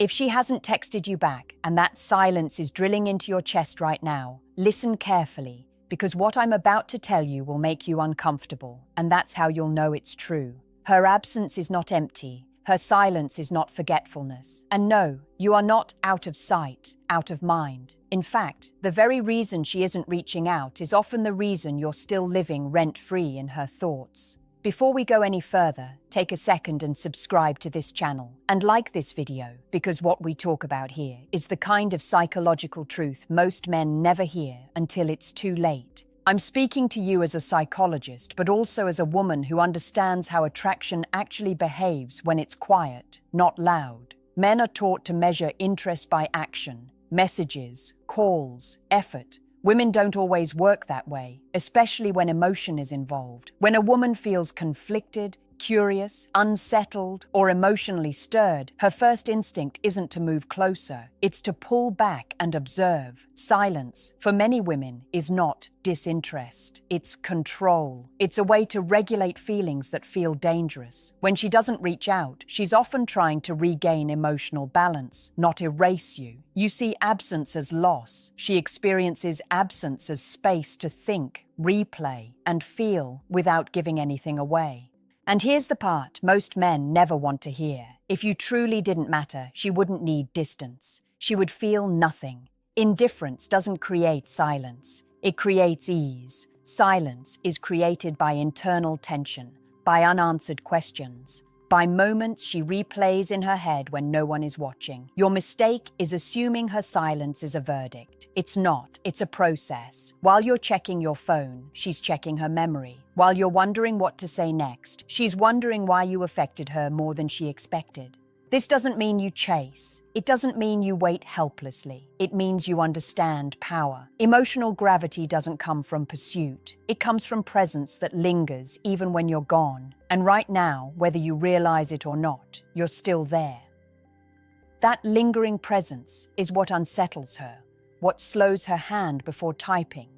If she hasn't texted you back and that silence is drilling into your chest right now, listen carefully, because what I'm about to tell you will make you uncomfortable, and that's how you'll know it's true. Her absence is not empty. Her silence is not forgetfulness. And no, you are not out of sight, out of mind. In fact, the very reason she isn't reaching out is often the reason you're still living rent-free in her thoughts. Before we go any further, take a second and subscribe to this channel and like this video, because what we talk about here is the kind of psychological truth most men never hear until it's too late. I'm speaking to you as a psychologist, but also as a woman who understands how attraction actually behaves when it's quiet, not loud. Men are taught to measure interest by action, messages, calls, effort. Women don't always work that way, especially when emotion is involved. When a woman feels conflicted, curious, unsettled, or emotionally stirred, her first instinct isn't to move closer. It's to pull back and observe. Silence, for many women, is not disinterest. It's control. It's a way to regulate feelings that feel dangerous. When she doesn't reach out, she's often trying to regain emotional balance, not erase you. You see absence as loss. She experiences absence as space to think, replay, and feel without giving anything away. And here's the part most men never want to hear. If you truly didn't matter, she wouldn't need distance. She would feel nothing. Indifference doesn't create silence. It creates ease. Silence is created by internal tension, by unanswered questions, by moments she replays in her head when no one is watching. Your mistake is assuming her silence is a verdict. It's not. It's a process. While you're checking your phone, she's checking her memory. While you're wondering what to say next, she's wondering why you affected her more than she expected. This doesn't mean you chase. It doesn't mean you wait helplessly. It means you understand power. Emotional gravity doesn't come from pursuit. It comes from presence that lingers even when you're gone. And right now, whether you realize it or not, you're still there. That lingering presence is what unsettles her, what slows her hand before typing,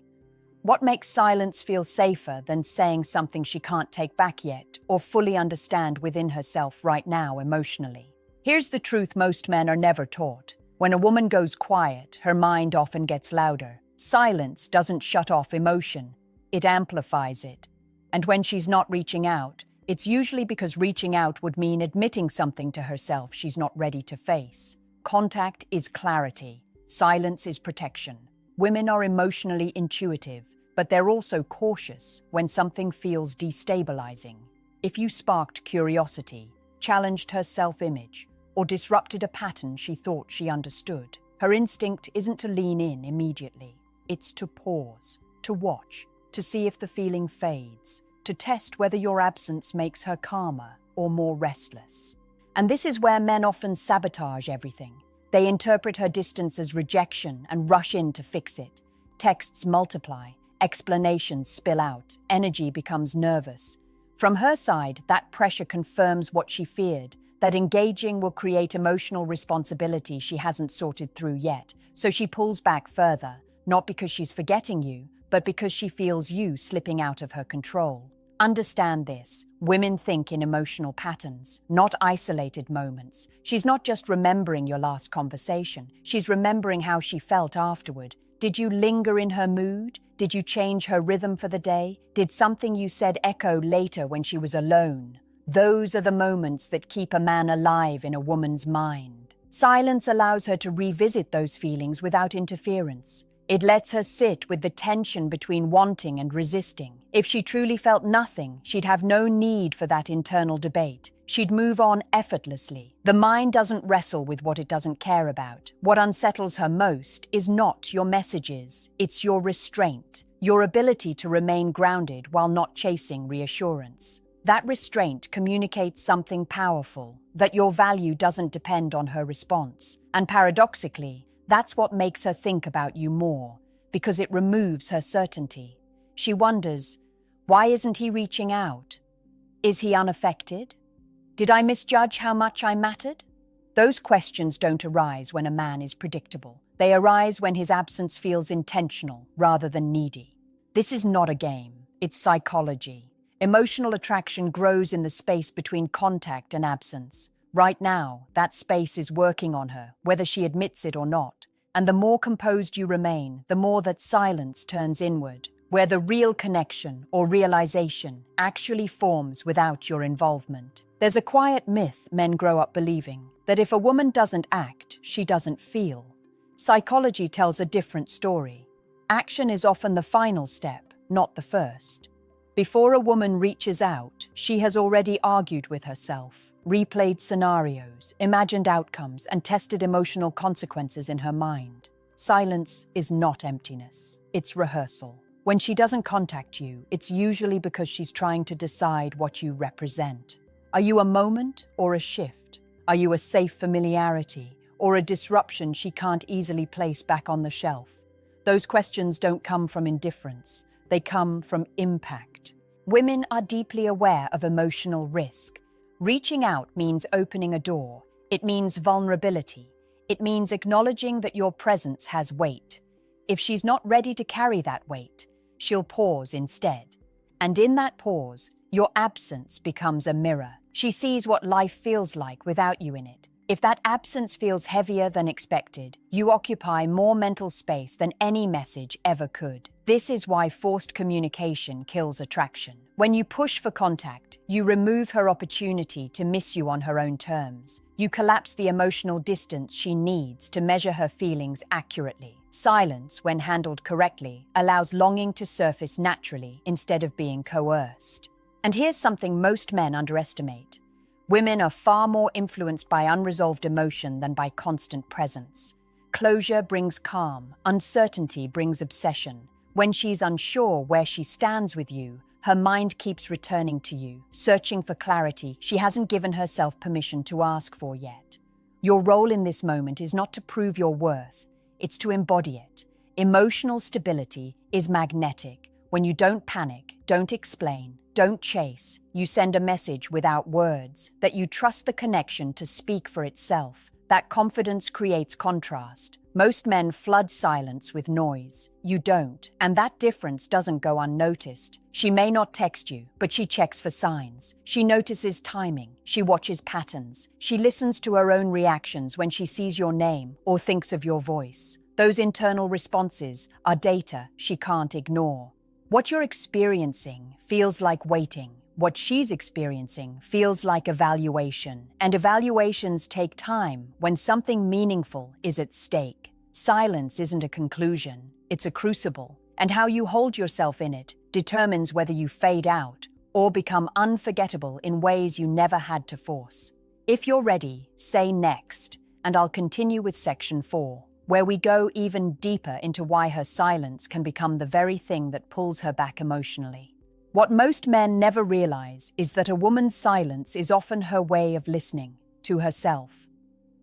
what makes silence feel safer than saying something she can't take back yet or fully understand within herself right now emotionally. Here's the truth most men are never taught. When a woman goes quiet, her mind often gets louder. Silence doesn't shut off emotion, it amplifies it. And when she's not reaching out, it's usually because reaching out would mean admitting something to herself she's not ready to face. Contact is clarity. Silence is protection. Women are emotionally intuitive, but they're also cautious when something feels destabilizing. If you sparked curiosity, challenged her self-image, or disrupted a pattern she thought she understood, her instinct isn't to lean in immediately. It's to pause, to watch, to see if the feeling fades, to test whether your absence makes her calmer or more restless. And this is where men often sabotage everything. They interpret her distance as rejection and rush in to fix it. Texts multiply, explanations spill out, energy becomes nervous. From her side, that pressure confirms what she feared, that engaging will create emotional responsibility she hasn't sorted through yet. So she pulls back further, not because she's forgetting you, but because she feels you slipping out of her control. Understand this. Women think in emotional patterns, not isolated moments. She's not just remembering your last conversation. She's remembering how she felt afterward. Did you linger in her mood? Did you change her rhythm for the day? Did something you said echo later when she was alone? Those are the moments that keep a man alive in a woman's mind. Silence allows her to revisit those feelings without interference. It lets her sit with the tension between wanting and resisting. If she truly felt nothing, she'd have no need for that internal debate. She'd move on effortlessly. The mind doesn't wrestle with what it doesn't care about. What unsettles her most is not your messages. It's your restraint, your ability to remain grounded while not chasing reassurance. That restraint communicates something powerful, that your value doesn't depend on her response. And paradoxically, that's what makes her think about you more, because it removes her certainty. She wonders, why isn't he reaching out? Is he unaffected? Did I misjudge how much I mattered? Those questions don't arise when a man is predictable. They arise when his absence feels intentional rather than needy. This is not a game, it's psychology. Emotional attraction grows in the space between contact and absence. Right now, that space is working on her, whether she admits it or not. And the more composed you remain, the more that silence turns inward, where the real connection or realization actually forms without your involvement. There's a quiet myth men grow up believing, that if a woman doesn't act, she doesn't feel. Psychology tells a different story. Action is often the final step, not the first. Before a woman reaches out, she has already argued with herself, replayed scenarios, imagined outcomes, and tested emotional consequences in her mind. Silence is not emptiness, it's rehearsal. When she doesn't contact you, it's usually because she's trying to decide what you represent. Are you a moment or a shift? Are you a safe familiarity or a disruption she can't easily place back on the shelf? Those questions don't come from indifference, they come from impact. Women are deeply aware of emotional risk. Reaching out means opening a door. It means vulnerability. It means acknowledging that your presence has weight. If she's not ready to carry that weight, she'll pause instead. And in that pause, your absence becomes a mirror. She sees what life feels like without you in it. If that absence feels heavier than expected, you occupy more mental space than any message ever could. This is why forced communication kills attraction. When you push for contact, you remove her opportunity to miss you on her own terms. You collapse the emotional distance she needs to measure her feelings accurately. Silence, when handled correctly, allows longing to surface naturally instead of being coerced. And here's something most men underestimate. Women are far more influenced by unresolved emotion than by constant presence. Closure brings calm, uncertainty brings obsession. When she's unsure where she stands with you, her mind keeps returning to you, searching for clarity she hasn't given herself permission to ask for yet. Your role in this moment is not to prove your worth, it's to embody it. Emotional stability is magnetic. When you don't panic, don't explain, don't chase, you send a message without words, that you trust the connection to speak for itself. That confidence creates contrast. Most men flood silence with noise. You don't, and that difference doesn't go unnoticed. She may not text you, but she checks for signs. She notices timing. She watches patterns. She listens to her own reactions when she sees your name or thinks of your voice. Those internal responses are data she can't ignore. What you're experiencing feels like waiting. What she's experiencing feels like evaluation. And evaluations take time when something meaningful is at stake. Silence isn't a conclusion, it's a crucible. And how you hold yourself in it determines whether you fade out or become unforgettable in ways you never had to force. If you're ready, say next, and I'll continue with section 4. Where we go even deeper into why her silence can become the very thing that pulls her back emotionally. What most men never realize is that a woman's silence is often her way of listening to herself.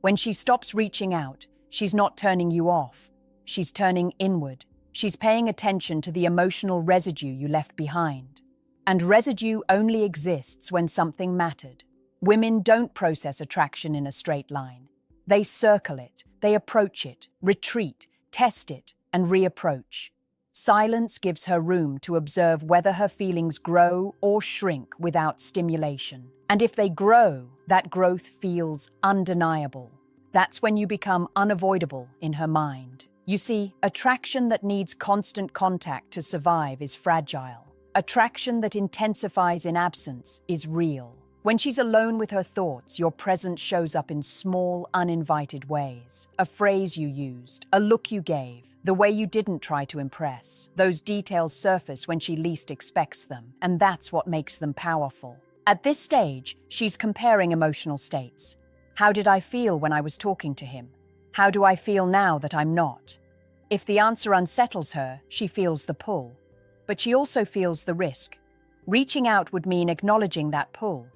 When she stops reaching out, she's not turning you off. She's turning inward. She's paying attention to the emotional residue you left behind. And residue only exists when something mattered. Women don't process attraction in a straight line. They circle it. They approach it, retreat, test it, and reapproach. Silence gives her room to observe whether her feelings grow or shrink without stimulation. And if they grow, that growth feels undeniable. That's when you become unavoidable in her mind. You see, attraction that needs constant contact to survive is fragile. Attraction that intensifies in absence is real. When she's alone with her thoughts, your presence shows up in small, uninvited ways. A phrase you used, a look you gave, the way you didn't try to impress. Those details surface when she least expects them, and that's what makes them powerful. At this stage, she's comparing emotional states. How did I feel when I was talking to him? How do I feel now that I'm not? If the answer unsettles her, she feels the pull. But she also feels the risk. Reaching out would mean acknowledging that pull.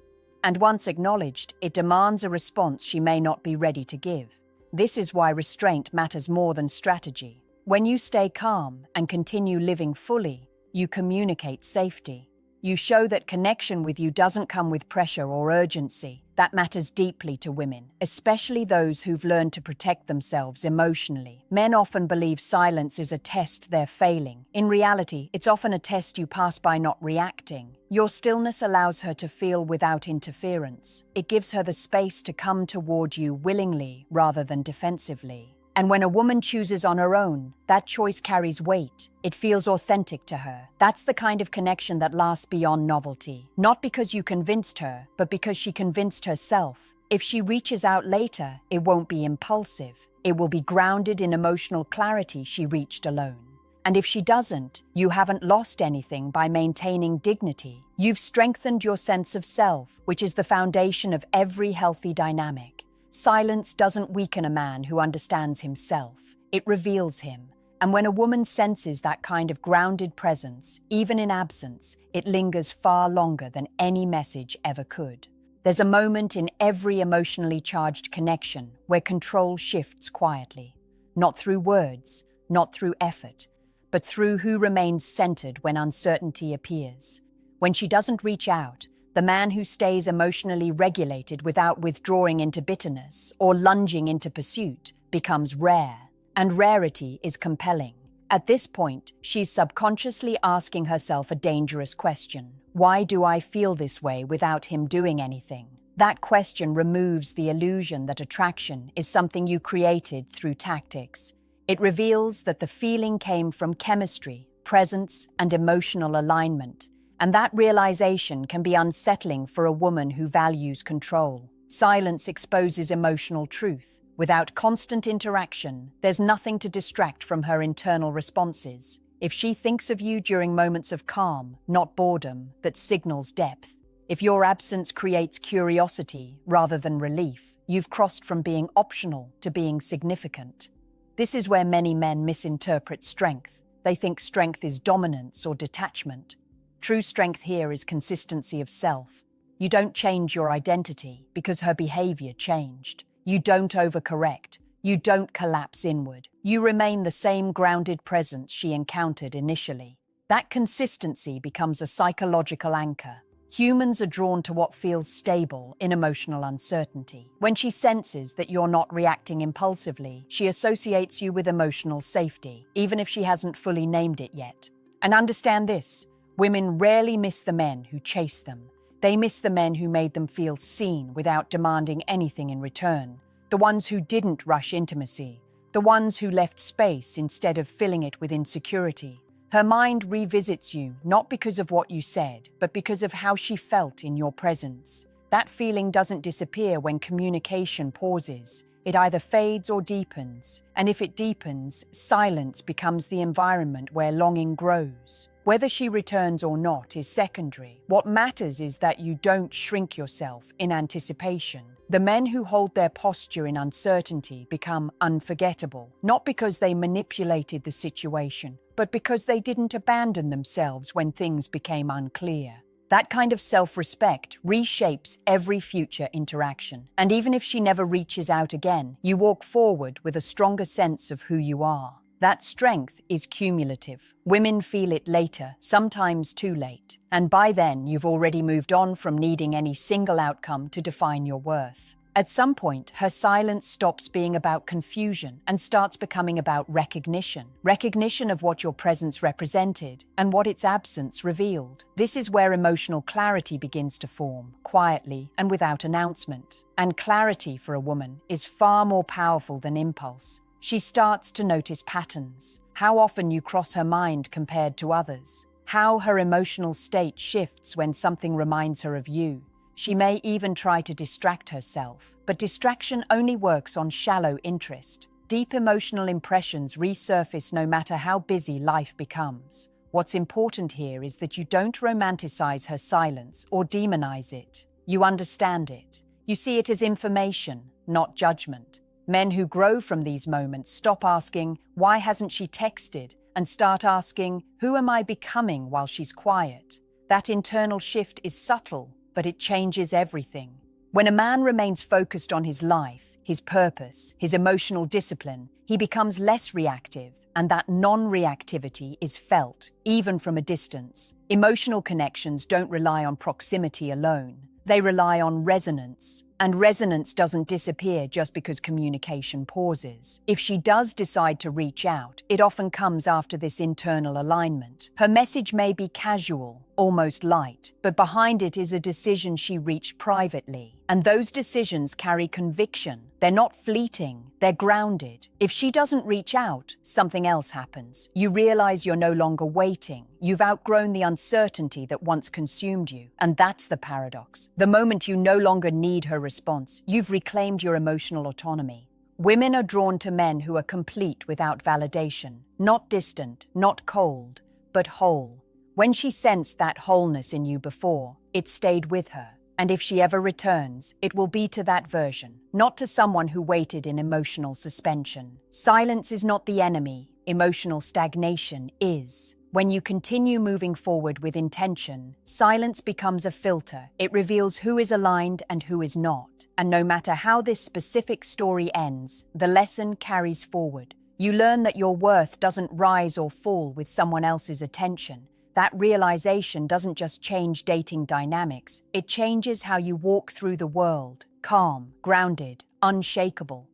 And once acknowledged, it demands a response she may not be ready to give. This is why restraint matters more than strategy. When you stay calm and continue living fully, you communicate safety. You show that connection with you doesn't come with pressure or urgency, That matters deeply to women, especially those who've learned to protect themselves emotionally. Men often believe silence is a test they're failing. In reality, it's often a test you pass by not reacting. Your stillness allows her to feel without interference. It gives her the space to come toward you willingly rather than defensively. And when a woman chooses on her own, that choice carries weight. It feels authentic to her. That's the kind of connection that lasts beyond novelty. Not because you convinced her, but because she convinced herself. If she reaches out later, it won't be impulsive. It will be grounded in emotional clarity she reached alone. And if she doesn't, you haven't lost anything by maintaining dignity. You've strengthened your sense of self, which is the foundation of every healthy dynamic. Silence doesn't weaken a man who understands himself. It reveals him. And when a woman senses that kind of grounded presence, even in absence, it lingers far longer than any message ever could. There's a moment in every emotionally charged connection where control shifts quietly. Not through words, not through effort, but through who remains centered when uncertainty appears. When she doesn't reach out, the man who stays emotionally regulated without withdrawing into bitterness or lunging into pursuit becomes rare, and rarity is compelling. At this point, she's subconsciously asking herself a dangerous question. Why do I feel this way without him doing anything? That question removes the illusion that attraction is something you created through tactics. It reveals that the feeling came from chemistry, presence, and emotional alignment. And that realization can be unsettling for a woman who values control. Silence exposes emotional truth. Without constant interaction, there's nothing to distract from her internal responses. If she thinks of you during moments of calm, not boredom, that signals depth. If your absence creates curiosity rather than relief, you've crossed from being optional to being significant. This is where many men misinterpret strength. They think strength is dominance or detachment. True strength here is consistency of self. You don't change your identity because her behavior changed. You don't overcorrect. You don't collapse inward. You remain the same grounded presence she encountered initially. That consistency becomes a psychological anchor. Humans are drawn to what feels stable in emotional uncertainty. When she senses that you're not reacting impulsively, she associates you with emotional safety, even if she hasn't fully named it yet. And understand this. Women rarely miss the men who chase them. They miss the men who made them feel seen without demanding anything in return. The ones who didn't rush intimacy. The ones who left space instead of filling it with insecurity. Her mind revisits you not because of what you said, but because of how she felt in your presence. That feeling doesn't disappear when communication pauses. It either fades or deepens. And if it deepens, silence becomes the environment where longing grows. Whether she returns or not is secondary. What matters is that you don't shrink yourself in anticipation. The men who hold their posture in uncertainty become unforgettable, not because they manipulated the situation, but because they didn't abandon themselves when things became unclear. That kind of self-respect reshapes every future interaction. And even if she never reaches out again, you walk forward with a stronger sense of who you are. That strength is cumulative. Women feel it later, sometimes too late. And by then, you've already moved on from needing any single outcome to define your worth. At some point, her silence stops being about confusion and starts becoming about recognition. Recognition of what your presence represented and what its absence revealed. This is where emotional clarity begins to form, quietly and without announcement. And clarity for a woman is far more powerful than impulse. She starts to notice patterns, how often you cross her mind compared to others, how her emotional state shifts when something reminds her of you. She may even try to distract herself, but distraction only works on shallow interest. Deep emotional impressions resurface no matter how busy life becomes. What's important here is that you don't romanticize her silence or demonize it. You understand it. You see it as information, not judgment. Men who grow from these moments stop asking, "Why hasn't she texted?" and start asking, "Who am I becoming while she's quiet?" That internal shift is subtle, but it changes everything. When a man remains focused on his life, his purpose, his emotional discipline, he becomes less reactive, and that non-reactivity is felt, even from a distance. Emotional connections don't rely on proximity alone. They rely on resonance. And resonance doesn't disappear just because communication pauses. If she does decide to reach out, it often comes after this internal alignment. Her message may be casual, almost light, but behind it is a decision she reached privately. And those decisions carry conviction. They're not fleeting, they're grounded. If she doesn't reach out, something else happens. You realize you're no longer waiting. You've outgrown the uncertainty that once consumed you. And that's the paradox. The moment you no longer need her response, you've reclaimed your emotional autonomy. Women are drawn to men who are complete without validation, not distant, not cold, but whole. When she sensed that wholeness in you before, it stayed with her. And if she ever returns, it will be to that version, not to someone who waited in emotional suspension. Silence is not the enemy, emotional stagnation is. When you continue moving forward with intention, silence becomes a filter. It reveals who is aligned and who is not. And no matter how this specific story ends, the lesson carries forward. You learn that your worth doesn't rise or fall with someone else's attention. That realization doesn't just change dating dynamics, it changes how you walk through the world, calm, grounded, unshakable.